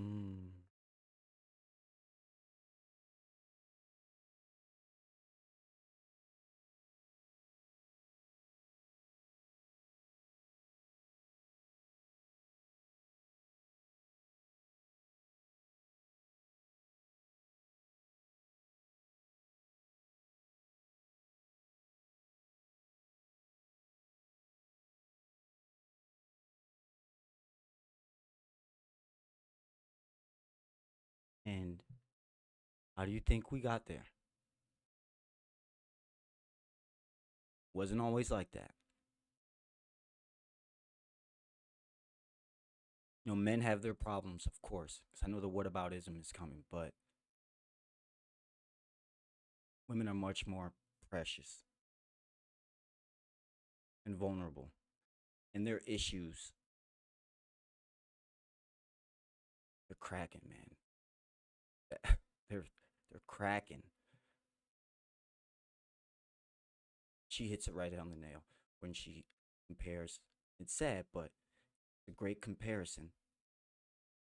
Mm. And how do you think we got there? Wasn't always like that. Men have their problems, of course, because I know the whataboutism is coming, but women are much more precious and vulnerable, and their issues, they're cracking, man. they're they're cracking. She hits it right on the nail when she compares. It's sad, but a great comparison.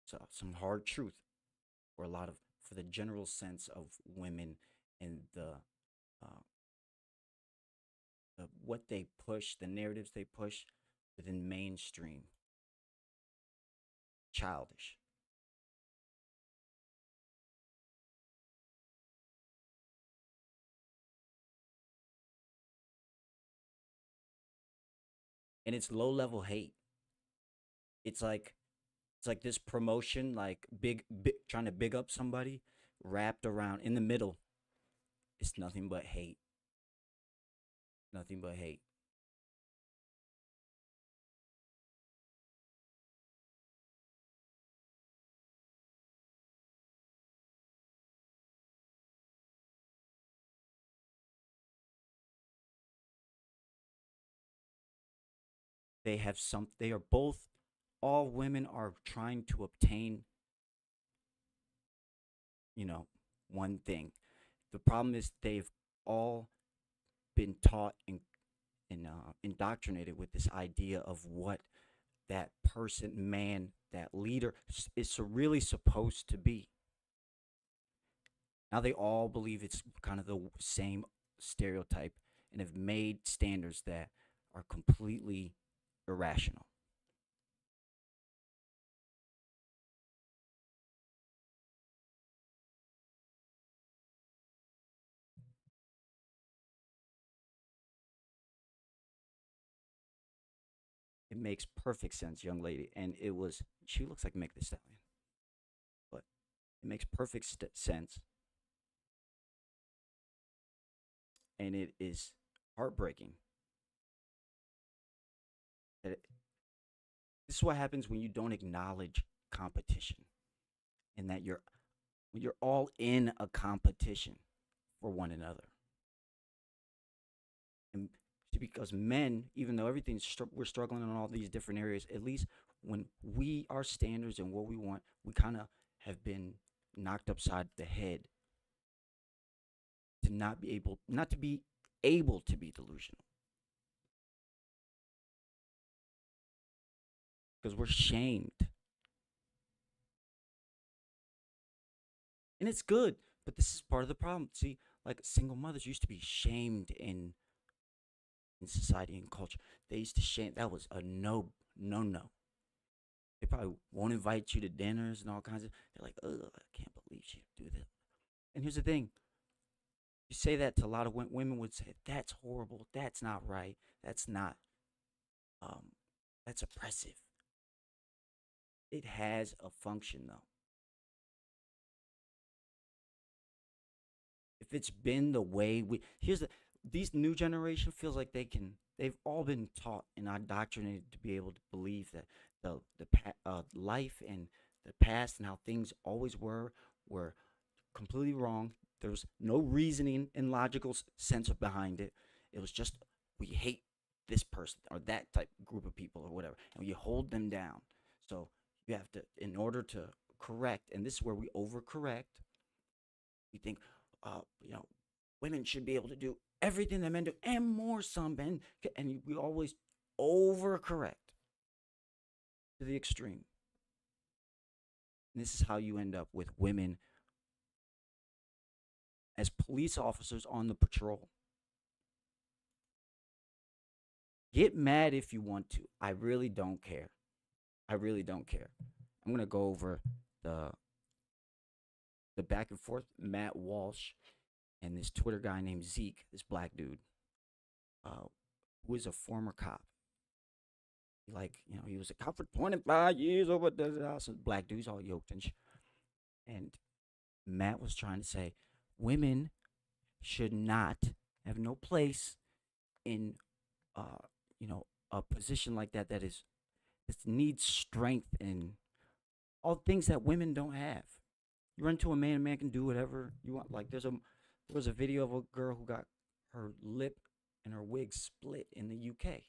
So some hard truth for a lot of for the general sense of women and uh, the what they push, the narratives they push within mainstream, childish. And it's low level hate. It's like it's like this promotion, like big trying to big up somebody, wrapped around in the middle. It's nothing but hate, nothing but hate. They have some. They are both. All women are trying to obtain, you know, one thing. The problem is they've all been taught and indoctrinated with this idea of what that person, man, that leader is really supposed to be. Now they all believe it's kind of the same stereotype and have made standards that are completely irrational. It makes perfect sense, young lady. And she looks like Meg the Stallion, but it makes perfect sense. And it is heartbreaking that this is what happens when you don't acknowledge competition and that you're all in a competition for one another. And because men, even though we're struggling in all these different areas, at least when our standards and what we want, we kind of have been knocked upside the head to not to be able to be delusional because we're shamed. And it's good, but this is part of the problem. See, like single mothers used to be shamed in society and culture. They used to shame. That was a no. They probably won't invite you to dinners and all kinds of. They're like, ugh, I can't believe she would do that. And here's the thing: you say that to a lot of women would say, that's horrible. That's not right. That's not. Um, that's oppressive. It has a function though. If it's been the way these new generation feels like they've all been taught and indoctrinated to be able to believe that life and the past and how things always were completely wrong. There's no reasoning and logical sense behind it. It was just we hate this person or that type group of people or whatever, and you hold them down. So you have to, in order to correct, and this is where we overcorrect. We think, women should be able to do everything that men do and more. Some men, and we always overcorrect to the extreme. And this is how you end up with women as police officers on the patrol. Get mad if you want to. I really don't care. I really don't care. I'm gonna go over the the back and forth. Matt Walsh and this Twitter guy named Zeke, this black dude, uh, who is a former cop. Like, he was a cop for 25 years over the house. Black dudes all yoked and and Matt was trying to say women should not have no place in uh a position like that that needs strength and all things that women don't have. You run into a man can do whatever you want. Like there was a video of a girl who got her lip and her wig split in the UK.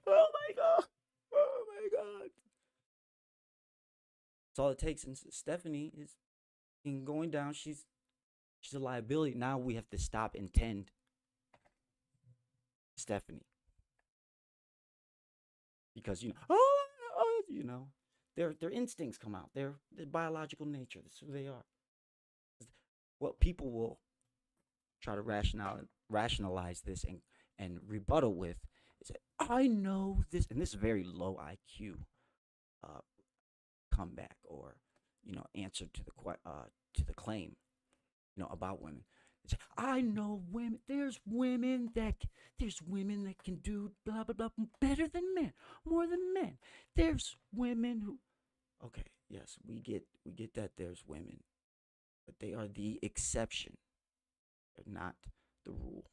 Oh my god! Oh my god! That's all it takes. And Stephanie is in going down. She's a liability. Now we have to stop and tend Stephanie because their instincts come out. Their biological nature. That's who they are. What people will try to rationalize this and rebuttal with is that I know this, and this is very low IQ uh, comeback or answer to the claim about women. It's, I know women. There's women that can do blah blah blah better than men, more than men. There's women who. Okay, yes, we get that there's women, but they are the exception. They're not the rule.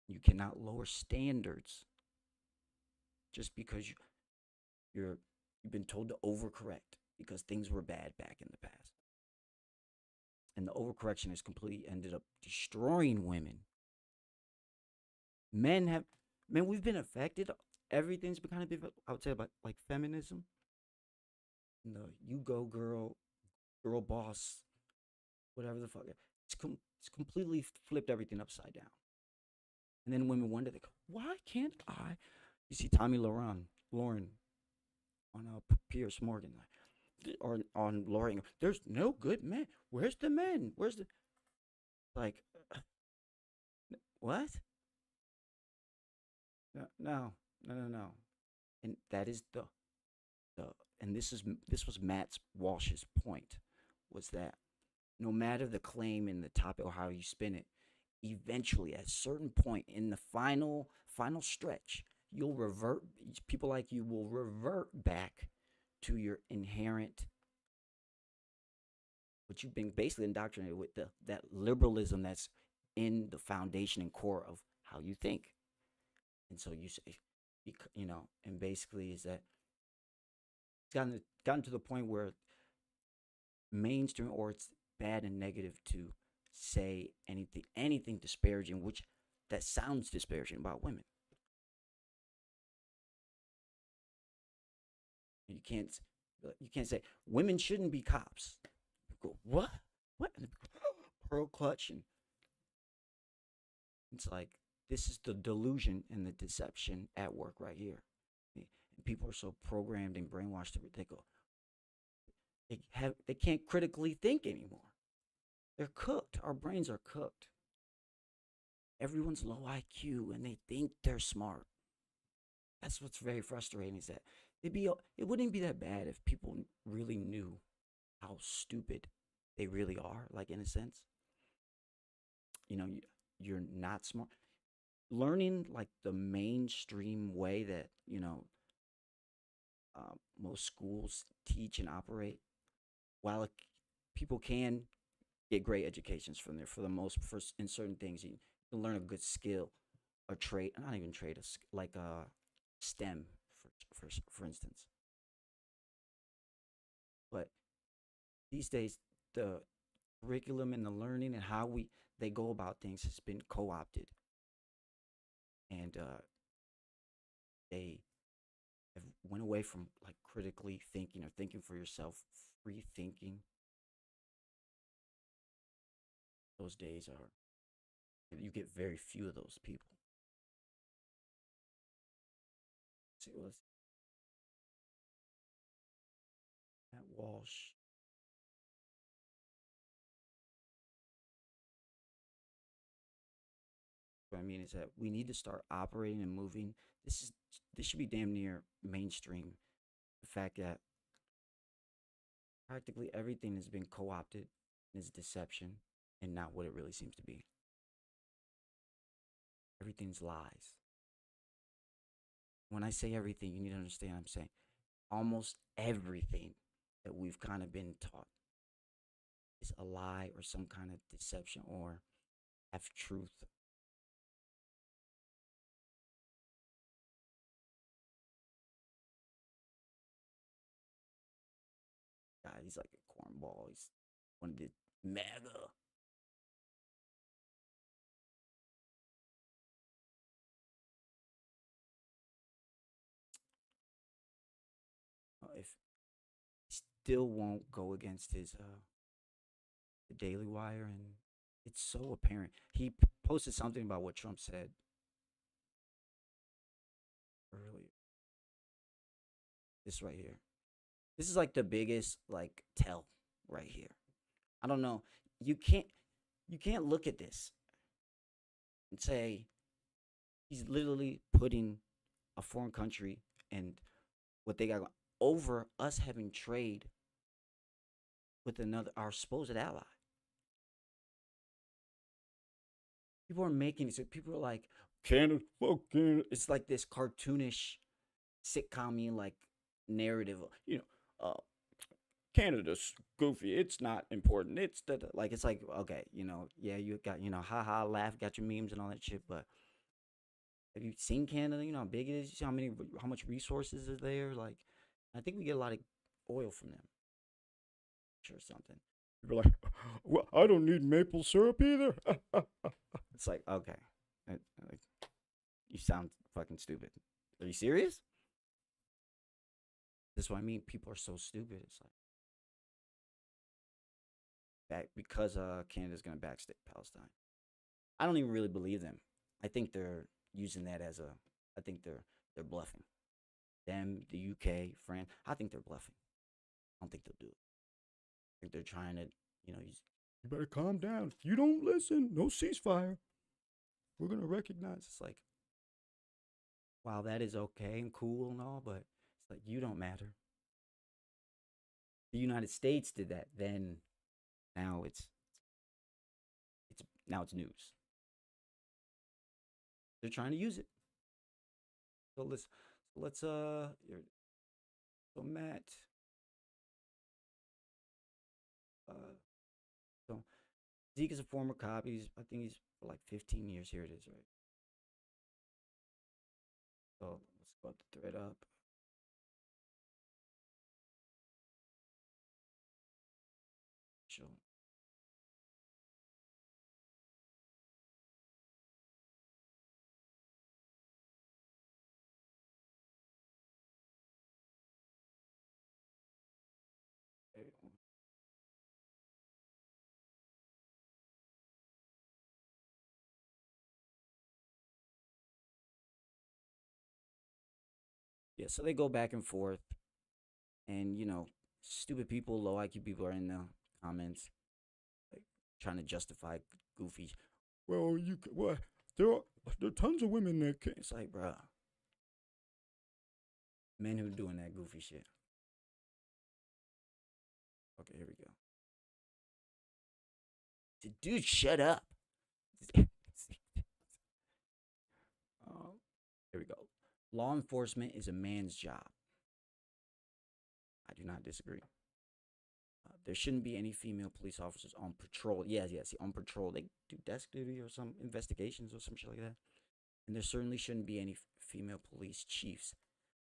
You cannot lower standards just because you've been told to overcorrect because things were bad back in the past. And the overcorrection has completely ended up destroying women. Men, we've been affected. Everything's been kind of been, I would say, about like feminism. You go girl, girl boss, whatever the fuck. It's completely flipped everything upside down. And then women wonder, they go, why can't I? You see Tommy Lauren on Pierce Morgan, or on Lauren. There's no good men. Where's the men? Where's the like? What? No, no, no, no, no. And that is the and this was Matt Walsh's point was that no matter the claim in the topic or how you spin it, eventually at a certain point in the final stretch, you'll revert. People like you will revert back to your inherent what you've been basically indoctrinated with that liberalism that's in the foundation and core of how you think. And so you say, and basically is that it's gotten to the point where mainstream or it's bad and negative to say anything disparaging, which that sounds disparaging about women. You can't say women shouldn't be cops. Go, what? What? Pearl clutch, and it's like this is the delusion and the deception at work right here. And people are so programmed and brainwashed that they go, they can't critically think anymore. They're cooked. Our brains are cooked. Everyone's low IQ and they think they're smart. That's what's very frustrating is that it wouldn't be that bad if people really knew how stupid they really are, like in a sense. You're not smart. Learning like the mainstream way that, most schools teach and operate, while people can get great educations from there for the most, for in certain things, you can learn a good skill, a trade, not even trade, like a STEM, for instance. But these days, the curriculum and the learning and how they go about things has been co-opted, and they have went away from like critically thinking or thinking for yourself, free thinking. Those days are you get very few of those people. See, Walsh. What I mean is that we need to start operating and moving. This should be damn near mainstream. The fact that practically everything has been co-opted is deception and not what it really seems to be. Everything's lies. When I say everything, you need to understand I'm saying almost everything that we've kind of been taught is a lie or some kind of deception or half truth. God, he's like a cornball. He's one of the mega. If he still won't go against his the Daily Wire, and it's so apparent. He posted something about what Trump said earlier. This right here. This is like the biggest like tell right here. I don't know. You can't you can't look at this and say he's literally putting a foreign country and what they got over us having trade with another our supposed ally. People are making it so people are like Canada, fuck Canada. It's like this cartoonish sitcom like narrative. Canada's goofy. It's not important. Like it's like okay, yeah, you got haha, laugh, got your memes and all that shit. But have you seen Canada? You know how big it is. You see how much resources are there. Like, I think we get a lot of oil from them. Sure, something. People are like, well, I don't need maple syrup either. It's like okay, like, you sound fucking stupid. Are you serious? That's what I mean. People are so stupid. It's like back because Canada's gonna backstep Palestine. I don't even really believe them. I think they're using that as a. I think they're bluffing. Them, the UK, France. I think they're bluffing. I don't think they'll do it. I think they're trying to, you better calm down. If you don't listen, no ceasefire. We're gonna recognize. It's like, wow, that is okay and cool and all, but it's like you don't matter. The United States did that. Then now it's news. They're trying to use it. So let's so Matt uh so Zeke is a former cop. I think he's for like 15 years. Here it is, right? So let's go up the thread up. Show. Yeah, so they go back and forth, and stupid people, low IQ people are in the comments, like trying to justify goofy. Well, there are tons of women that can. It's like, bruh, men who doing that goofy shit. Okay, here we go. Dude, shut up. Here we go. Law enforcement is a man's job. I do not disagree. There shouldn't be any female police officers on patrol. Yes, yes, on patrol. They do desk duty or some investigations or some shit like that. And there certainly shouldn't be any female police chiefs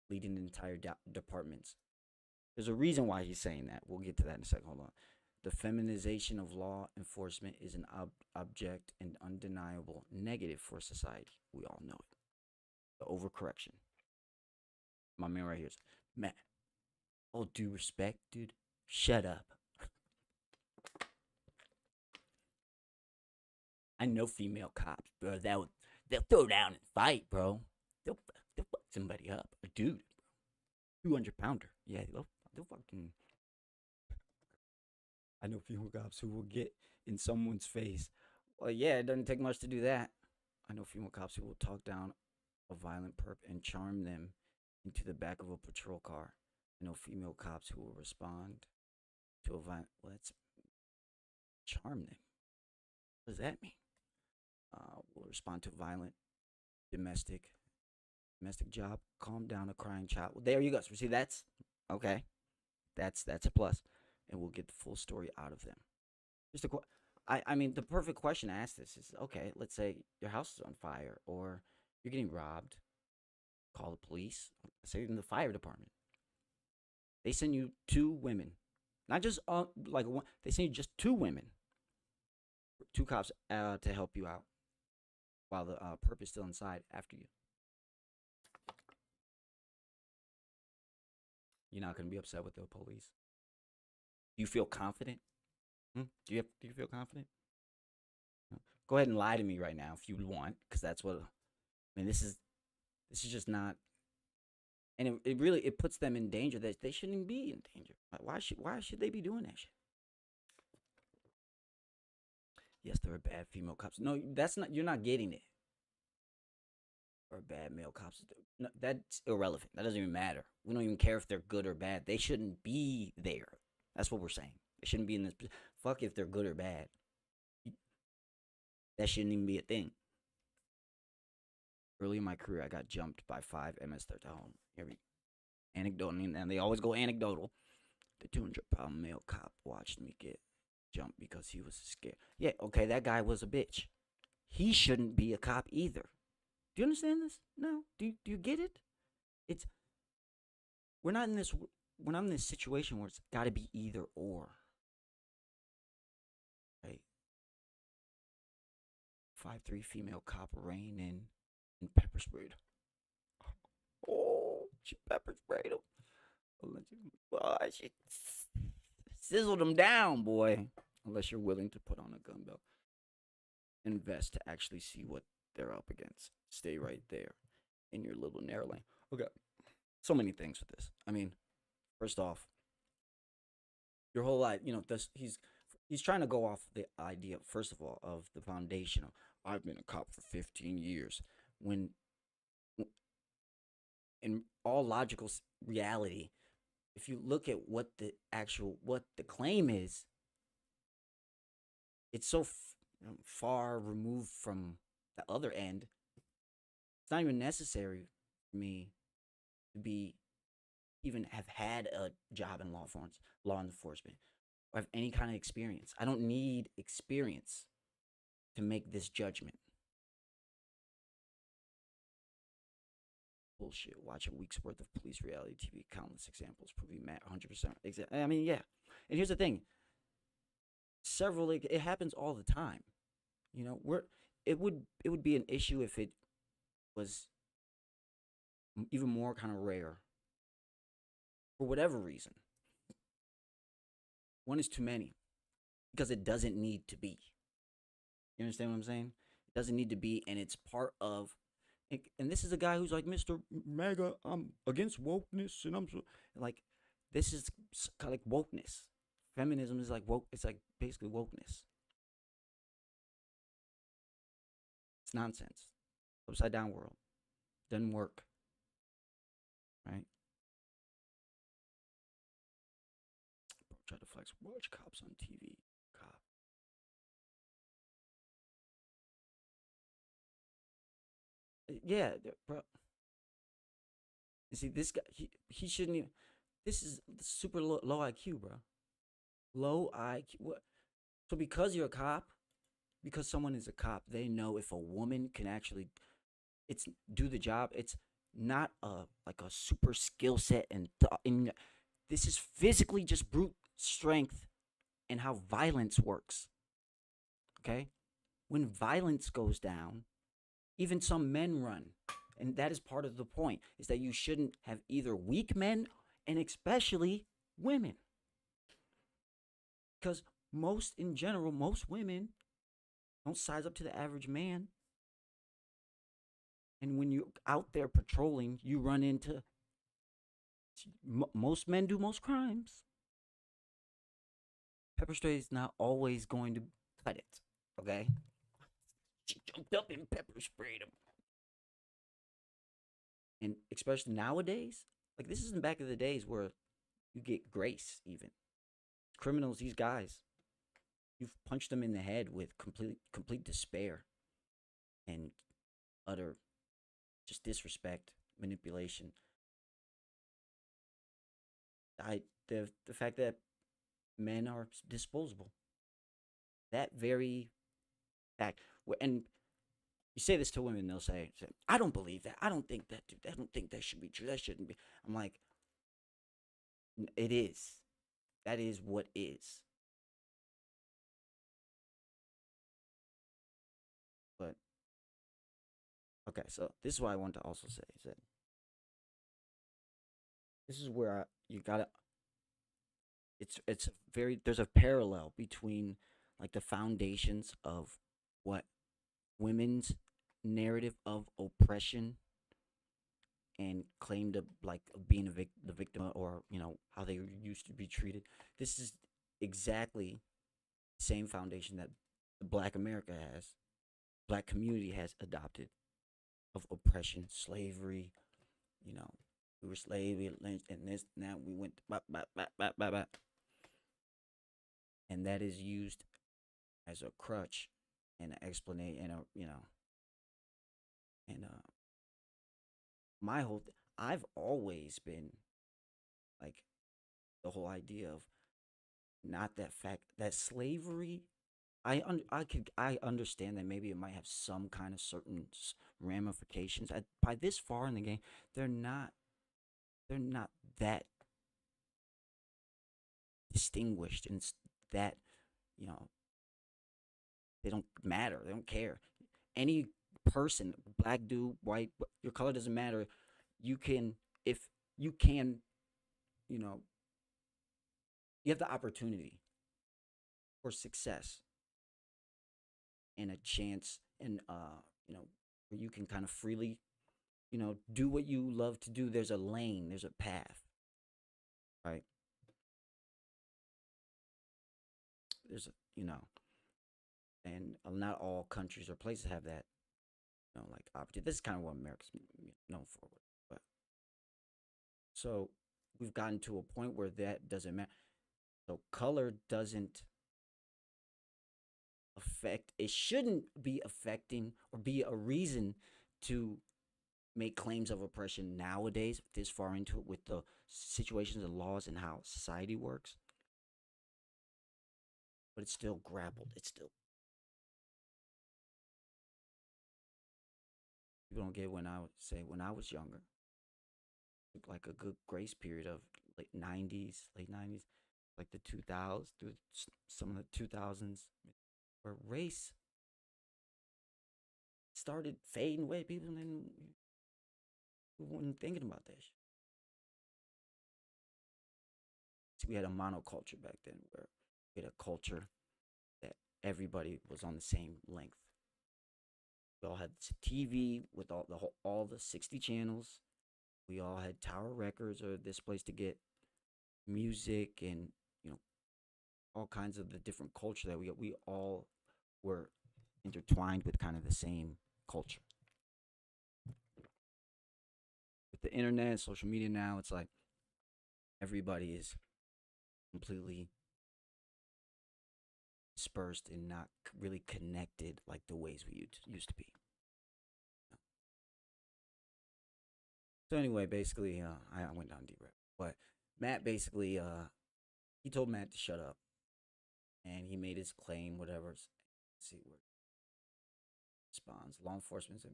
leading entire departments. There's a reason why he's saying that. We'll get to that in a second. Hold on. The feminization of law enforcement is an object and undeniable negative for society. We all know it. The overcorrection. My man right here is, Matt, all due respect, dude, shut up. I know female cops, bro. They'll throw down and fight, bro. They'll fuck somebody up. A dude, 200 pounder. Yeah, they'll fucking I know female cops who will get in someone's face. Well, yeah, it doesn't take much to do that. I know female cops who will talk down a violent perp and charm them into the back of a patrol car. I know female cops who will respond to a violent. Let's charm them. What does that mean? Will respond to violent domestic domestic job. Calm down a crying child. Well, there you go. So see, that's okay. That's a plus, and we'll get the full story out of them. Just a I mean, the perfect question to ask this is okay. Let's say your house is on fire, or you're getting robbed. Call the police. Say in the fire department. They send you two women, not just like one. They send you just two women, two cops to help you out while the perp is still inside after you. You're not gonna be upset with the police. Do you feel confident? Do you feel confident? Go ahead and lie to me right now if you want, because that's what. I mean, this is just not, and it really it puts them in danger that they shouldn't be in danger. Why should they be doing that shit? Yes, there are bad female cops. No, that's not. You're not getting it. Or bad male cops. No, that's irrelevant. That doesn't even matter. We don't even care if they're good or bad. They shouldn't be there. That's what we're saying. They shouldn't be in this. Fuck if they're good or bad. That shouldn't even be a thing. Early in my career, I got jumped by 5 MS-13 home. Every anecdotal, and they always go anecdotal. The 200-pound male cop watched me get jumped because he was scared. Yeah, okay, that guy was a bitch. He shouldn't be a cop either. Do you understand this? No. Do you get it? It's we're not in this we're not in this situation where it's got to be either or. Right? 5'3" female cop ran in and pepper sprayed. Oh, she pepper sprayed him. Oh, she sizzled him down, boy. Unless you're willing to put on a gun belt. Invest to actually see what they're up against. Stay right there in your little narrow lane. Okay. So many things with this. I mean, first off, your whole life, this he's trying to go off the idea, first of all, of the foundation of I've been a cop for 15 years. When in all logical reality, if you look at what the claim is, it's so far removed from the other end. It's not even necessary for me to be even have had a job in law enforcement, or have any kind of experience. I don't need experience to make this judgment. Bullshit. Watch a week's worth of police reality TV, countless examples proving Matt 100%. I mean, yeah. And here's the thing. It happens all the time. It would be an issue if it was even more kind of rare for whatever reason. One is too many because it doesn't need to be. You understand what I'm saying? It doesn't need to be, and it's part of. And this is a guy who's like, Mr. MAGA, I'm against wokeness, and I'm so like, this is kind of like wokeness. Feminism is like woke. It's like basically wokeness. It's nonsense. Upside down world. Doesn't work. Right? Try to flex. Watch cops on TV. Cop. Yeah, bro. You see, this guy, he shouldn't even. This is super low IQ, bro. Low IQ. What? So because you're a cop, because someone is a cop, they know if a woman can actually, it's do the job. It's not like a super skill set and this is physically just brute strength and how violence works. Okay, when violence goes down, even some men run, and that is part of the point. Is that you shouldn't have either weak men and especially women, because in general, most women don't size up to the average man. And when you're out there patrolling, you run into most men do most crimes. Pepper spray is not always going to cut it. Okay, she jumped up and pepper sprayed him, and especially nowadays, like this isn't back in the days where you get grace. Even criminals, these guys, you've punched them in the head with complete despair and utter just disrespect, manipulation. The fact that men are disposable, that very fact, and you say this to women, they'll say, "I don't believe that. I don't think that. Dude. I don't think that should be true. That shouldn't be." I'm like, it is. That is what is. But okay, so this is what I want to also say is that this is where you gotta. It's very there's a parallel between like the foundations of what women's narrative of oppression and claim to like being the victim or how they used to be treated. This is exactly the same foundation that the Black America has, Black community has adopted of oppression, slavery. You know, we were slaves, we lynched, and this now we went and that is used as a crutch and an explanation and my I've always been like the whole idea of not that fact that slavery I understand that maybe it might have some kind of certain ramifications. By this far in the game, they're not they're not that distinguished and that you know they don't matter. They don't care. Any person, black dude, white, your color doesn't matter. You can if you can, you know, you have the opportunity for success and a chance and where you can kind of freely do what you love to do. There's a lane, there's a path, right? There's a, and not all countries or places have that, like opportunity. This is kind of what America's known for. But so we've gotten to a point where that doesn't matter. So color doesn't affect. It shouldn't be affecting or be a reason to make claims of oppression nowadays. This far into it with the situations and laws and how society works, but it's still grappled. It's still people don't get when I would say when I was younger, like a good grace period of late '90s, like the 2000s through some of the 2000s, where race started fading away. People didn't weren't thinking about that. See, we had a monoculture back then, where we had a culture that everybody was on the same length. We all had TV with all the 60 channels. We all had Tower Records or this place to get music and you know all kinds of the different culture that we got. We all were intertwined with kind of the same culture. With the internet, social media now, it's like everybody is completely dispersed and not really connected like the ways we used to be. So anyway, basically, I went down deep, but Matt basically, he told Matt to shut up, and he made his claim. Whatever. Let's see what responds. Law enforcement's in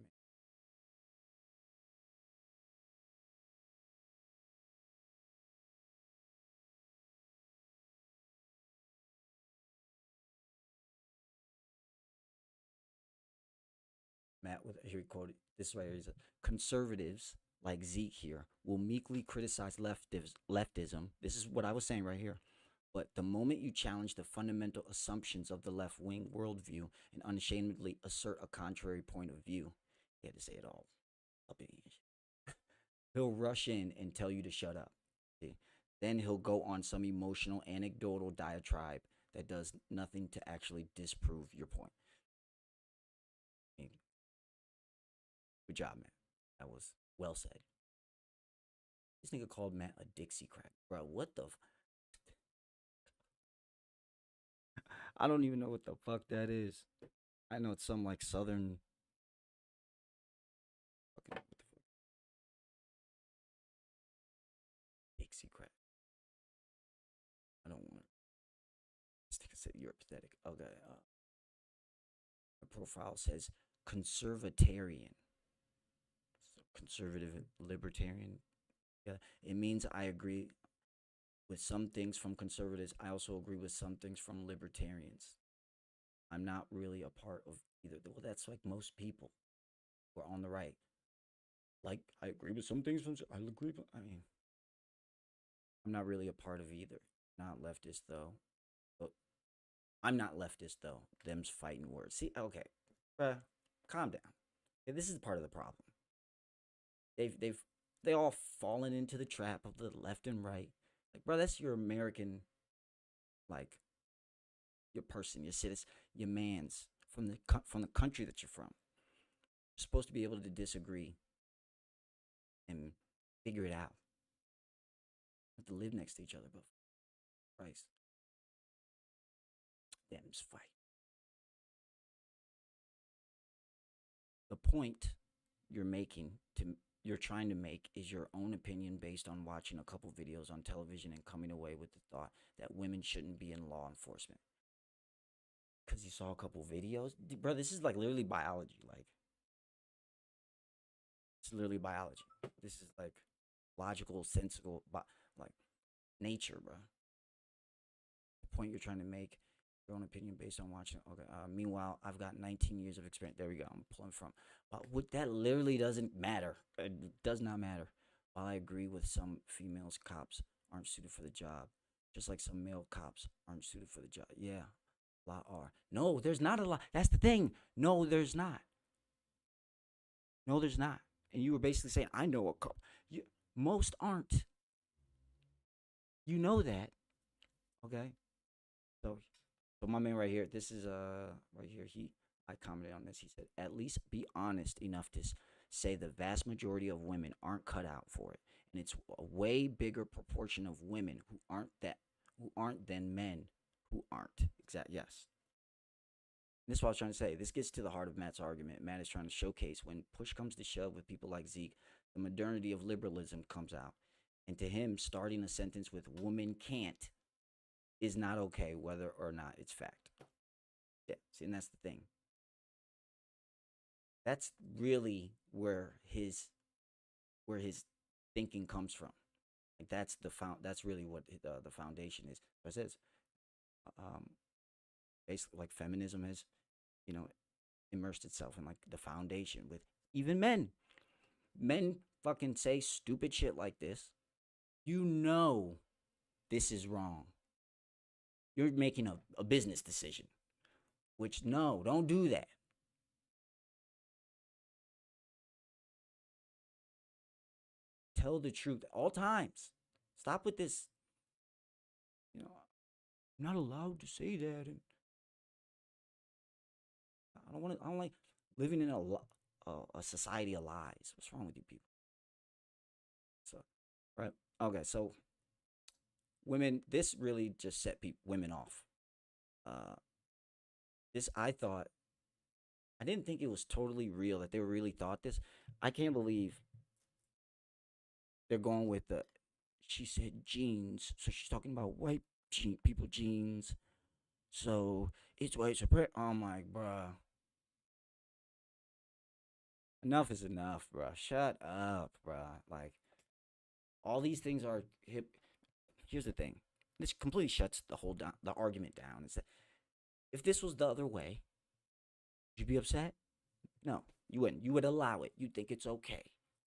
Matt with here he quoted this way. He said, "Conservatives like Zeke here will meekly criticize leftism. This is what I was saying right here. But the moment you challenge the fundamental assumptions of the left wing worldview and unashamedly assert a contrary point of view, he had to say it all up in English. He'll rush in and tell you to shut up. See? Then he'll go on some emotional anecdotal diatribe that does nothing to actually disprove your point. I mean, good job, man. That was well said. This nigga called Matt a Dixie crack, bro. What the? I don't even know what the fuck that is. I know it's some like southern fucking what the fuck? Dixie crack. I don't want. This nigga said you're pathetic. Okay. My profile says conservatarian. So conservative and libertarian. Yeah, it means I agree with some things from conservatives. I also agree with some things from libertarians. I'm not really a part of either. Well, that's like most people who are on the right. Like, I agree with some things from. I agree. I mean, I'm not really a part of either. Not leftist though. But I'm not leftist though. Them's fighting words. See, okay, calm down. Okay, this is part of the problem. They've they all fallen into the trap of the left and right. Like, bro, that's your American, like, your person, your citizen, your man's from the country that you're from. You're supposed to be able to disagree and figure it out. You have to live next to each other, but Christ, them's fight. The point you're making to you're trying to make is your own opinion based on watching a couple videos on television and coming away with the thought that women shouldn't be in law enforcement because you saw a couple videos. Bro, this is like literally biology. Like, it's literally biology. This is like logical, sensible, like nature, bro. The point you're trying to make, your own opinion based on watching. Okay. Meanwhile, I've got 19 years of experience. There we go. I'm pulling from. But that literally doesn't matter. It does not matter. While I agree with some females cops aren't suited for the job, just like some male cops aren't suited for the job. Yeah, a lot are. No, there's not a lot. That's the thing. No, there's not. No, there's not. And you were basically saying, I know a cop. Most aren't. You know that. Okay. So my man right here, this is right here. I commented on this. He said, at least be honest enough to say the vast majority of women aren't cut out for it, and it's a way bigger proportion of women who aren't than men who aren't. Exact. Yes. And this is what I was trying to say. This gets to the heart of Matt's argument. Matt is trying to showcase when push comes to shove with people like Zeke, the modernity of liberalism comes out. And to him, starting a sentence with woman can't is not okay, whether or not it's fact. Yeah, see, and that's the thing. That's really where his thinking comes from. Like, that's really what the foundation is. It says, um, basically, like, feminism has, you know, immersed itself in like the foundation with even men. Men fucking say stupid shit like this. You know, this is wrong. You're making a business decision, which, no, don't do that. Tell the truth at all times. Stop with this, I'm not allowed to say that. And I don't want to, I don't like living in a society of lies. What's wrong with you people? So, right. Okay. So, women, this really just set women off. Uh, I thought, I didn't think it was totally real that they really thought this. I can't believe they're going with she said jeans. So she's talking about white people jeans. So it's white supremacy. I'm like, bruh. Enough is enough, bruh. Shut up, bruh. Like, all these things are hip. Here's the thing. This completely shuts the argument down. Is that if this was the other way, would you be upset? No, you wouldn't. You would allow it. You'd think it's okay.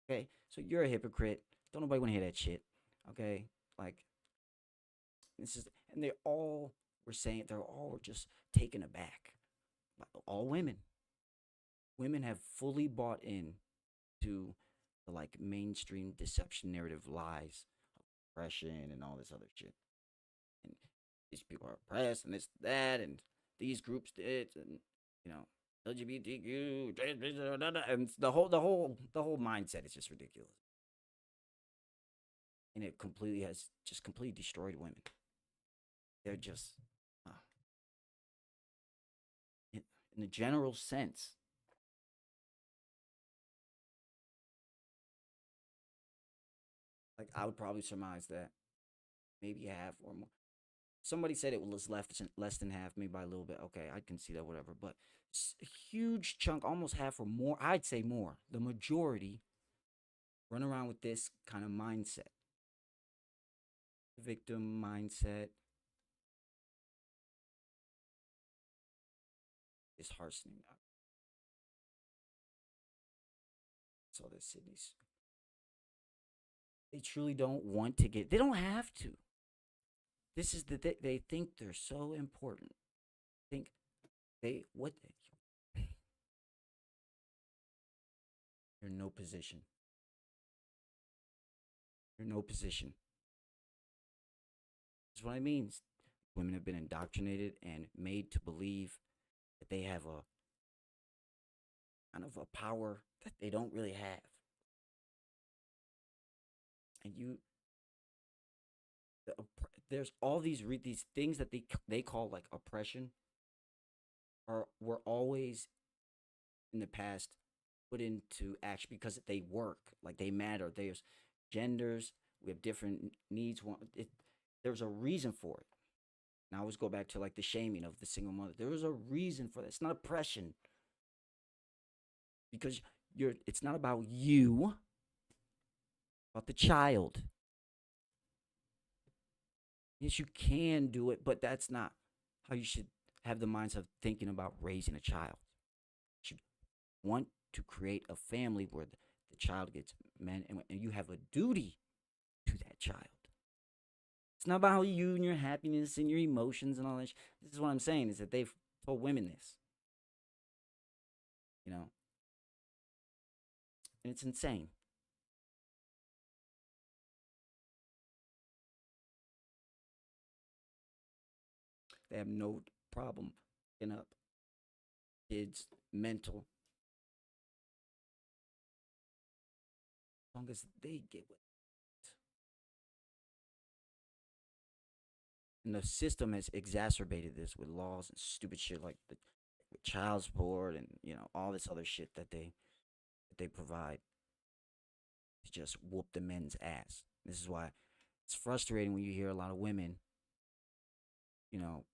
Okay? So you're a hypocrite. Don't nobody want to hear that shit. Okay? Like, this is, and they all were saying, they're all just taken aback. All women. Women have fully bought in to the like mainstream deception narrative lies, oppression, and all this other shit. And these people are oppressed and this that and these groups did and you know LGBTQ and the whole mindset is just ridiculous and it completely has just completely destroyed women. They're just uh, in, in a general sense. Like I would probably surmise that maybe half or more. Somebody said it was less than half, maybe by a little bit. Okay, I can see that, whatever. But a huge chunk, almost half or more. I'd say more. The majority run around with this kind of mindset, victim mindset. Is harshening. So the cities, they truly don't want to get. They don't have to. This is they think they're so important. Think they what they're in no position. They're in no position. That's what I mean. Women have been indoctrinated and made to believe that they have a kind of a power that they don't really have. And there's all these things that they call like oppression are were always in the past put into action because they work, like they matter. There's genders, we have different needs. There's a reason for it. And I always go back to like the shaming of the single mother. There is a reason for that. It's not oppression because it's not about you, about the child. Yes, you can do it, but that's not how you should have the mindset of thinking about raising a child. You should want to create a family where the child gets men and you have a duty to that child. It's not about you and your happiness and your emotions and all that. This is what I'm saying is that they've told women this, you know, and it's insane. They have no problem picking up kids' mental as long as they get with it. And the system has exacerbated this with laws and stupid shit like the with child support and all this other shit that they provide to just whoop the men's ass. This is why it's frustrating when you hear a lot of women, you know,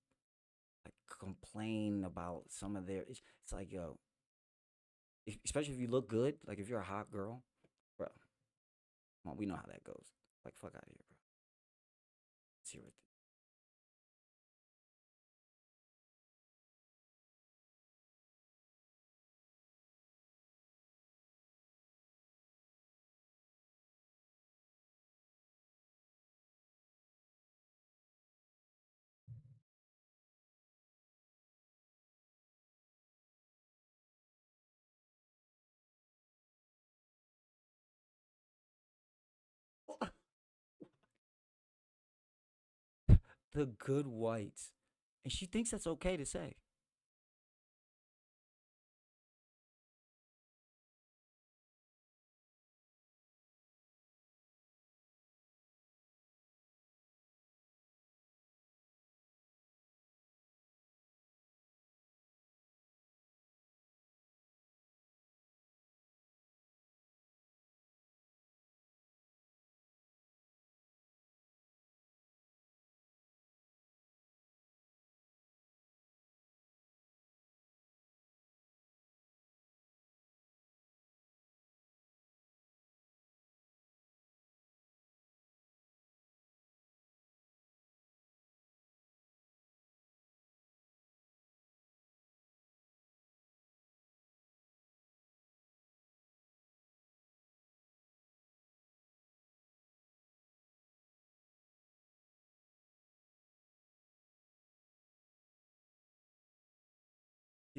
like complain about some of their. It's like yo, especially if you look good, like if you're a hot girl, bro. Come on, we know how that goes. Like fuck out of here, bro. Let's hear it. The good whites, and she thinks that's okay to say.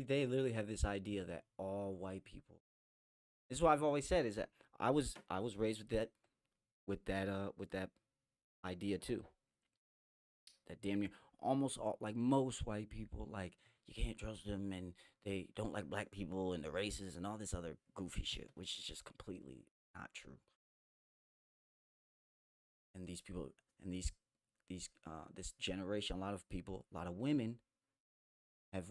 They literally have this idea that all white people. This is what I've always said is that I was raised with that idea too. That damn near almost all, like most white people, like you can't trust them, and they don't like black people, and the races, and all this other goofy shit, which is just completely not true. And these people, and this generation, a lot of people, a lot of women have,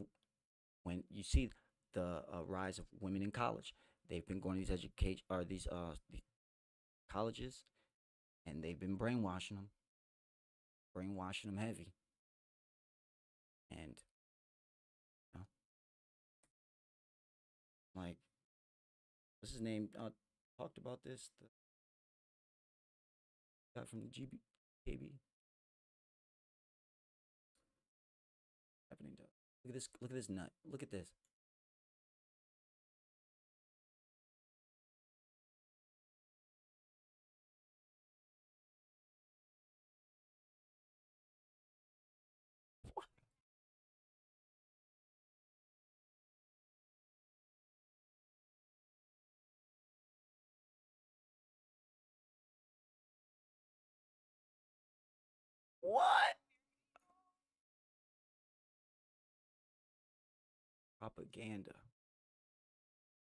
when you see the rise of women in college, they've been going to these education or these colleges, and they've been brainwashing them heavy, and you know, like what's his name? Talked about this. The guy from the GB happening to. Look at this. Look at this nut. Look at this. What? Propaganda.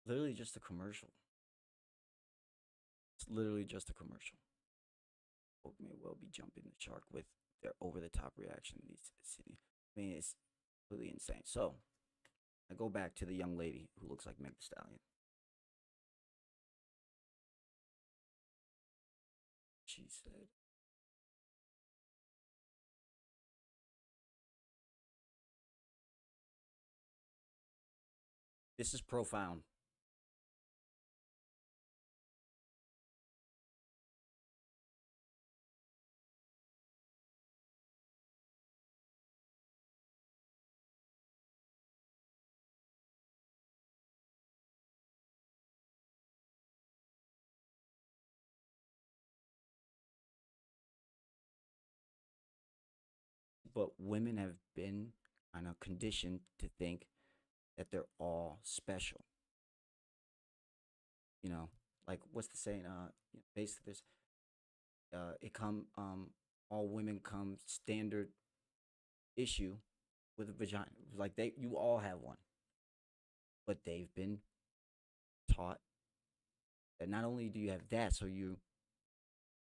Literally just a commercial. It's literally just a commercial. Folk may well be jumping the shark with their over the top reaction in these city. I mean, it's really insane. So I go back to the young lady who looks like Meg the Stallion. She said, "This is profound." But women have been kind of conditioned to think that they're all special. You know, like what's the saying? Basically, this it come all women come standard issue with a vagina. Like you all have one, but they've been taught that not only do you have that, so you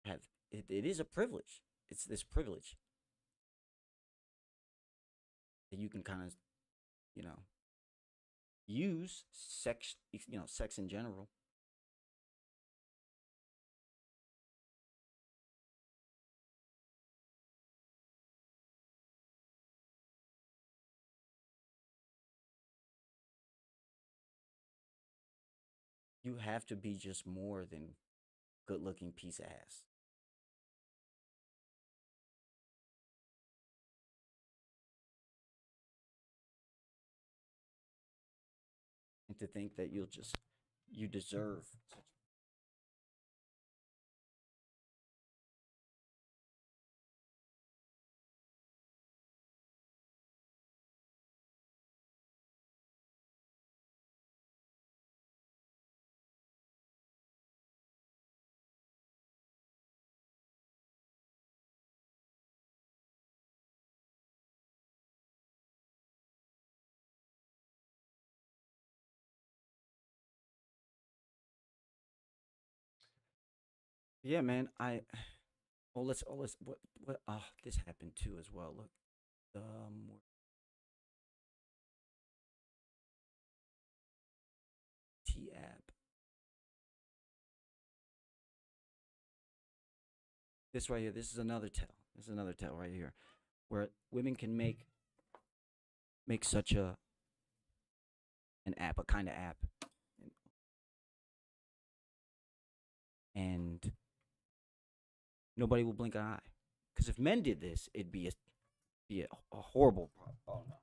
have it is a privilege. It's this privilege that you can kind of, you know, use sex, sex in general. You have to be just more than good looking piece of ass. And to think that you deserve such. Yeah, man. Let's what this happened too as well. Look, um T app. This right here. This is another tell. This is another tell right here, where women can make such an app, a kind of app, and nobody will blink an eye. Because if men did this, it'd be a horrible problem. Oh no.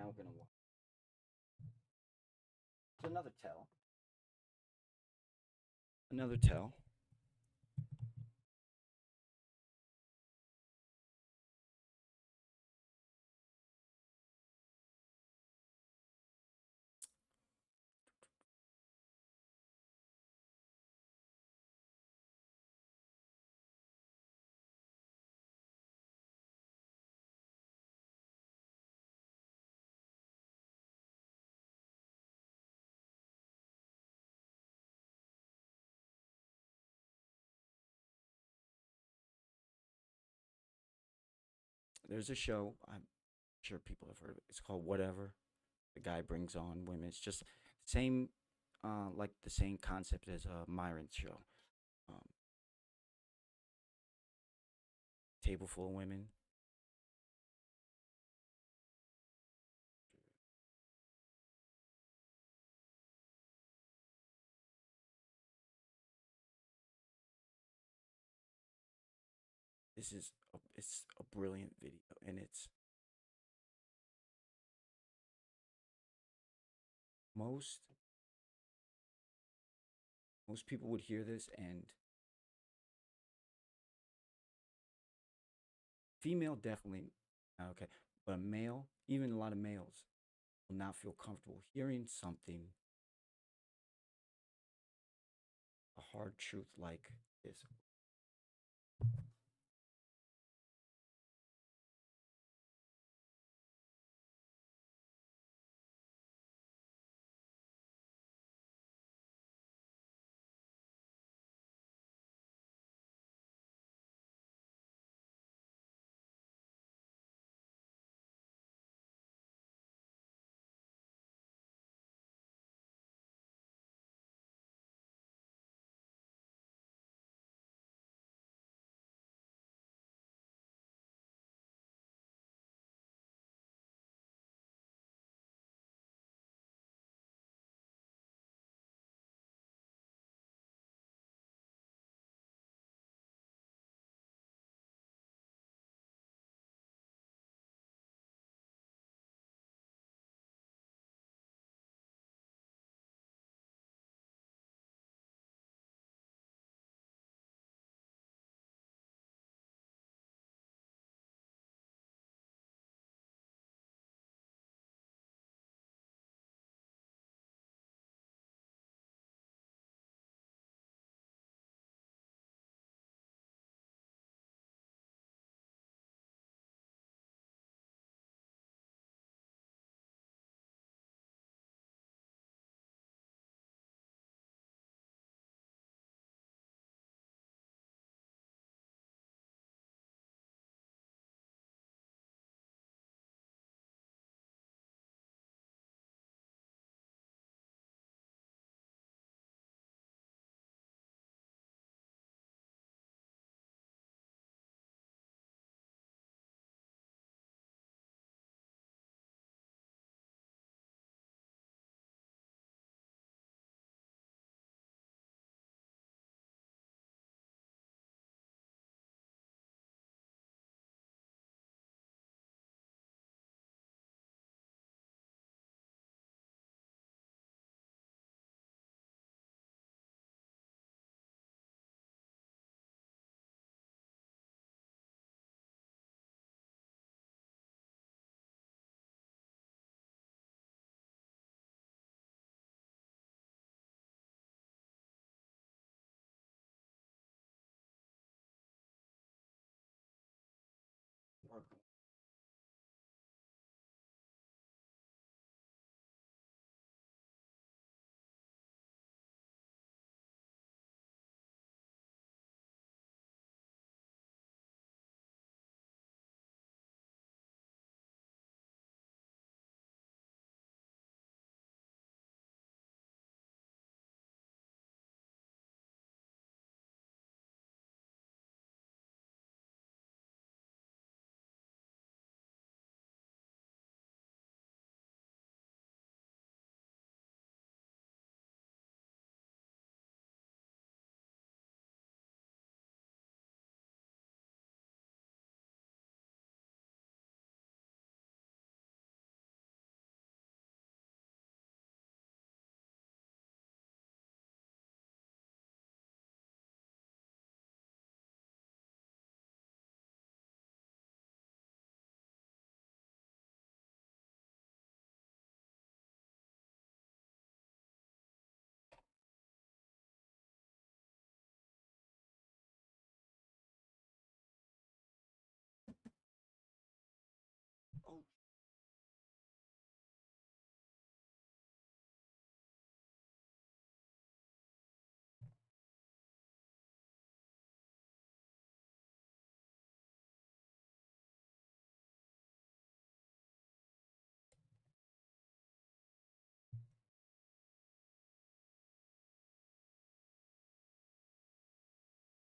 Now we're gonna watch. It's another tell. Another tell. There's a show. I'm sure people have heard of it. It's called Whatever. The guy brings on women. It's just same, like the same concept as Myron's show. Um, Table full of women. It's a brilliant video, and it's most most people would hear this, and female definitely not okay, but a male, even a lot of males, will not feel comfortable hearing something, a hard truth like this.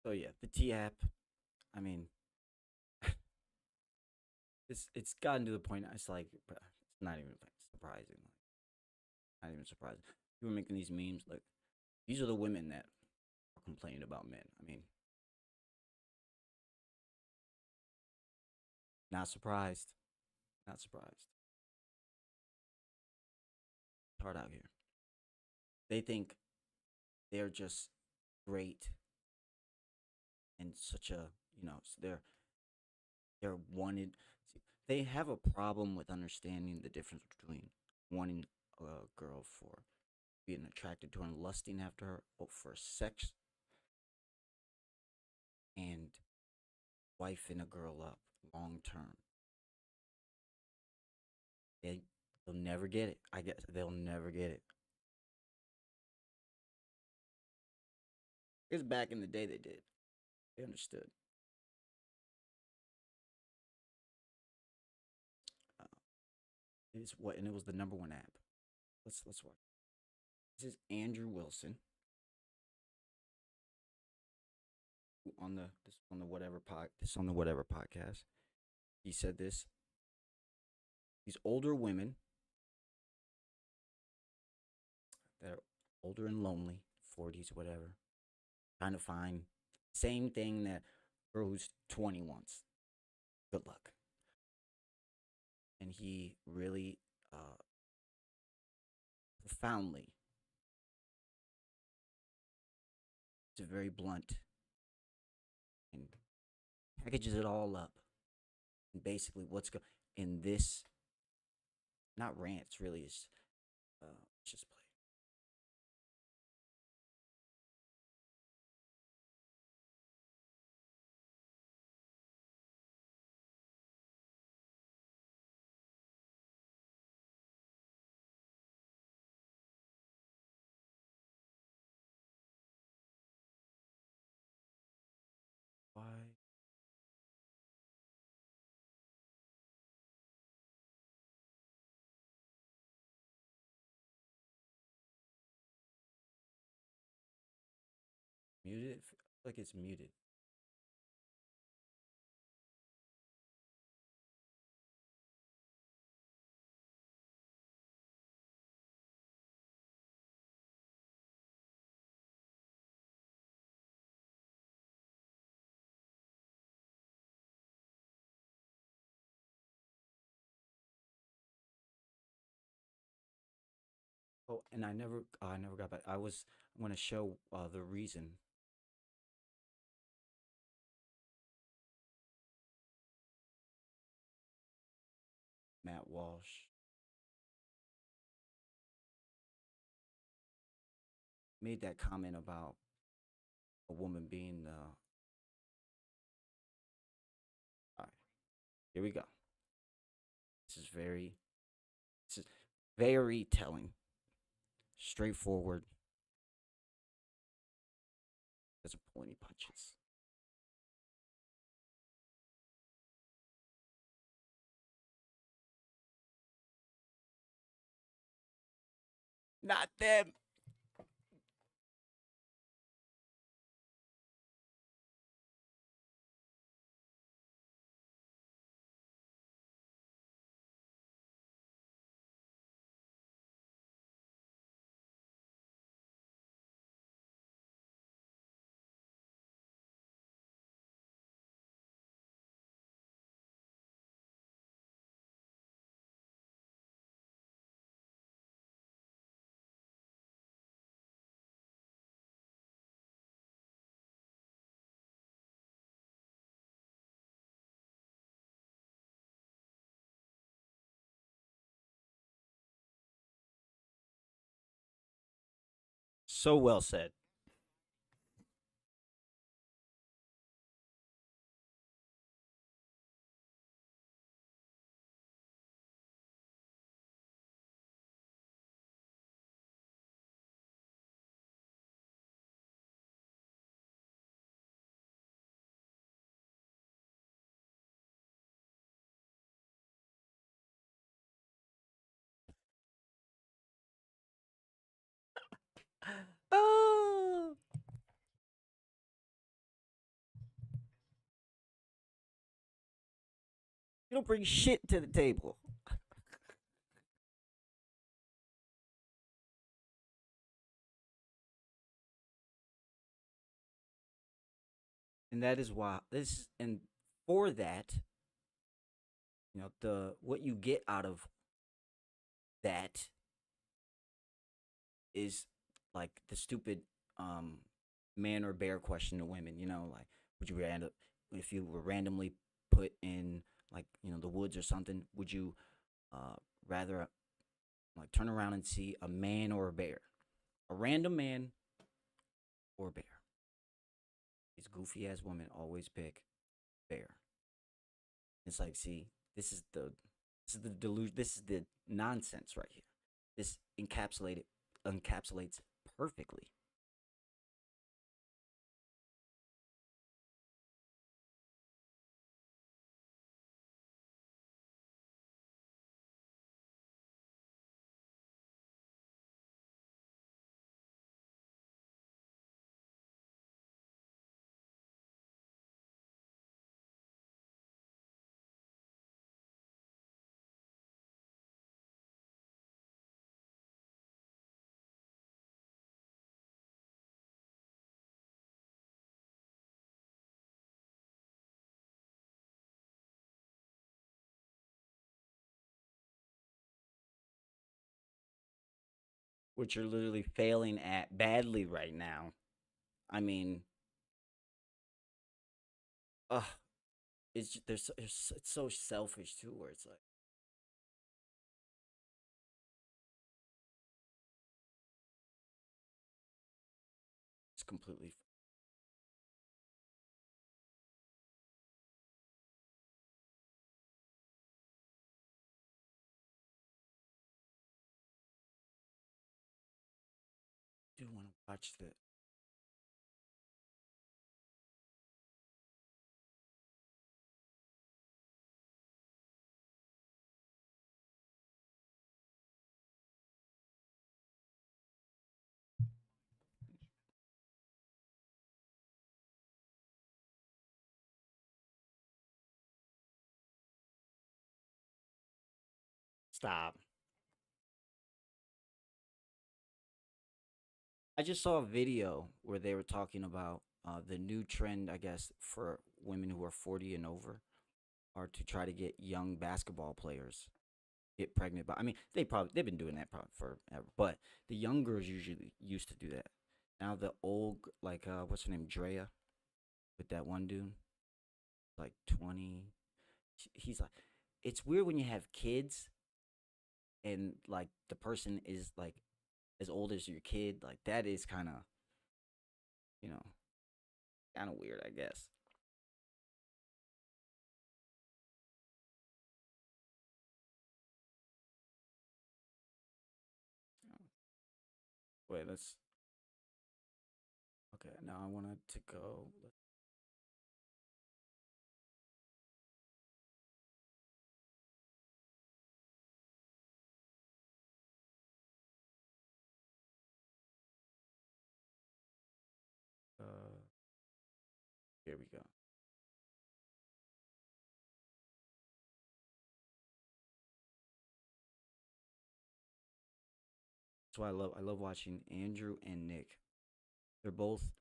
So yeah, the T app. I mean, it's gotten to the point. It's like it's not even like surprising. Like, not even surprising. You were making these memes. Like these are the women that are complaining about men. I mean, not surprised. Not surprised. It's hard out here. They think they're just great and such a they're wanted. They have a problem with understanding the difference between wanting a girl for being attracted to her and lusting after her for sex and wifing a girl up long term. They they'll never get it. I guess they'll never get it. Because back in the day they did. They understood. Uh, it's what and it was the number one app. Let's watch. This is Andrew Wilson on the whatever podcast. He said this. These older women that are older and lonely, 40s, whatever, trying to find same thing that girl who's 20 wants. Good luck. And he really profoundly, it's very blunt and packages it all up. And basically, what's going in this, not rants, really, is just play. Why? Muted? Like it's muted. Oh, and I never got back. I want to show the reason Matt Walsh made that comment about a woman being. All right, here we go. This is very, this is very telling, straightforward. Doesn't pull any punches. Not them. So well said. You don't bring shit to the table. And that is why this and for that, the what you get out of that is like the stupid um man or bear question to women, like would you random if you were randomly put in like, the woods or something, would you uh rather like turn around and see a man or a bear? A random man or a bear? These goofy ass women always pick bear. It's like, see, this is the delusion, this is the nonsense right here. This encapsulates perfectly. Which you're literally failing at badly right now. I mean, ugh, it's so selfish too, where it's like it's completely. Do want to watch the. Stop. I just saw a video where they were talking about the new trend, I guess, for women who are 40 and over, are to try to get young basketball players get pregnant. But I mean, they've been doing that probably forever. But the young girls usually used to do that. Now the old like what's her name, Drea, with that one dude, like 20. He's like, it's weird when you have kids and like the person is like as old as your kid. Like that is you know kind of weird, I guess. Wait, let's. Okay, now I wanted to go. Uh, Here we go. That's why I love watching Andrew and Nick. They're both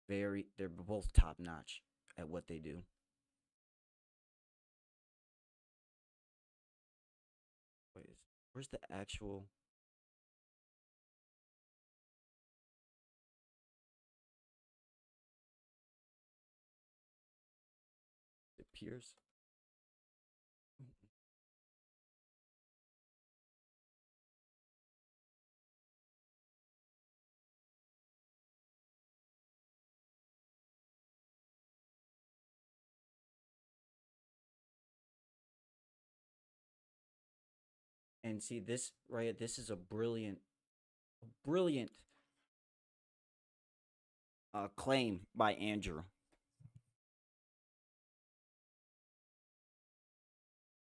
they're both top notch at what they do. Wait, where's the actual the Pierce? And see this right. This is a brilliant claim by Andrew.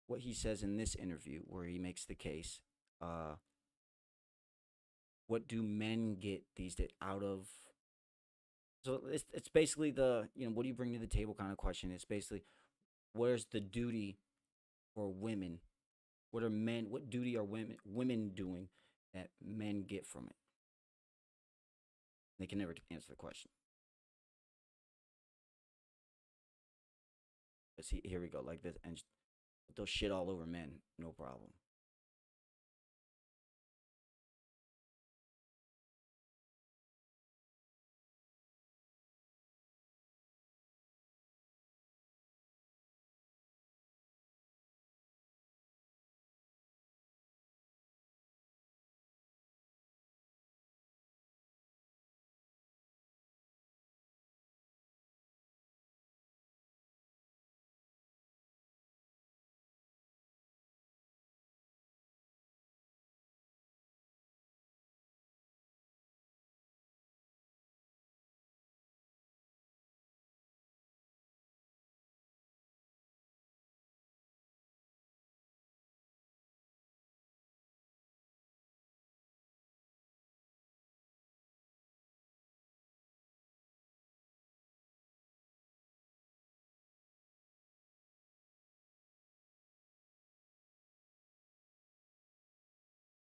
What he says in this interview, where he makes the case, uh, what do men get these days out of? So it's basically the what do you bring to the table kind of question. It's basically Where's the duty for women? What are men? What duty are women doing that men get from it? They can never answer the question. But see, here we go, like this, and they'll shit all over men, no problem.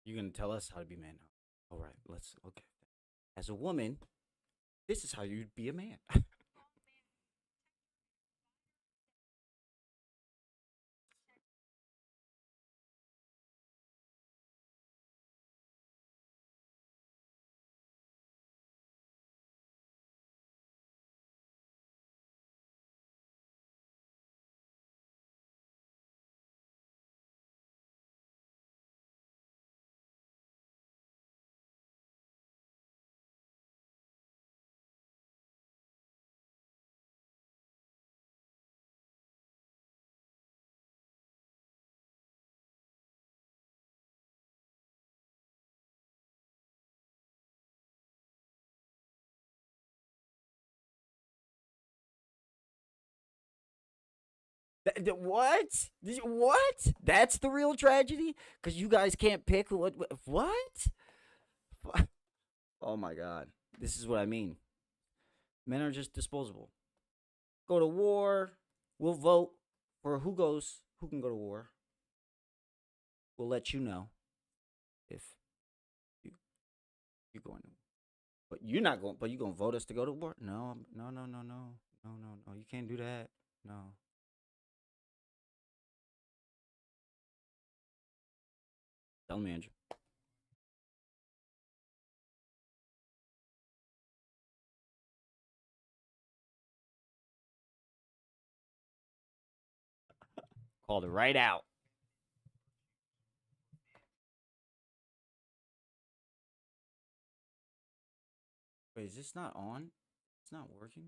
You're gonna tell us how to be man now. All right, let's okay. As a woman, this is how you'd be a man. What? What? That's the real tragedy? Because you guys can't pick what? Oh my god. This is what I mean. Men are just disposable. Go to war. We'll vote for who can go to war. We'll let you know if you you're going to. But you're not going. But you gonna vote us to go to war? No, no, no, no, no, no, no, no. You can't do that. No. Tell me, Andrew. Called it right out. Wait, is this not on? It's not working.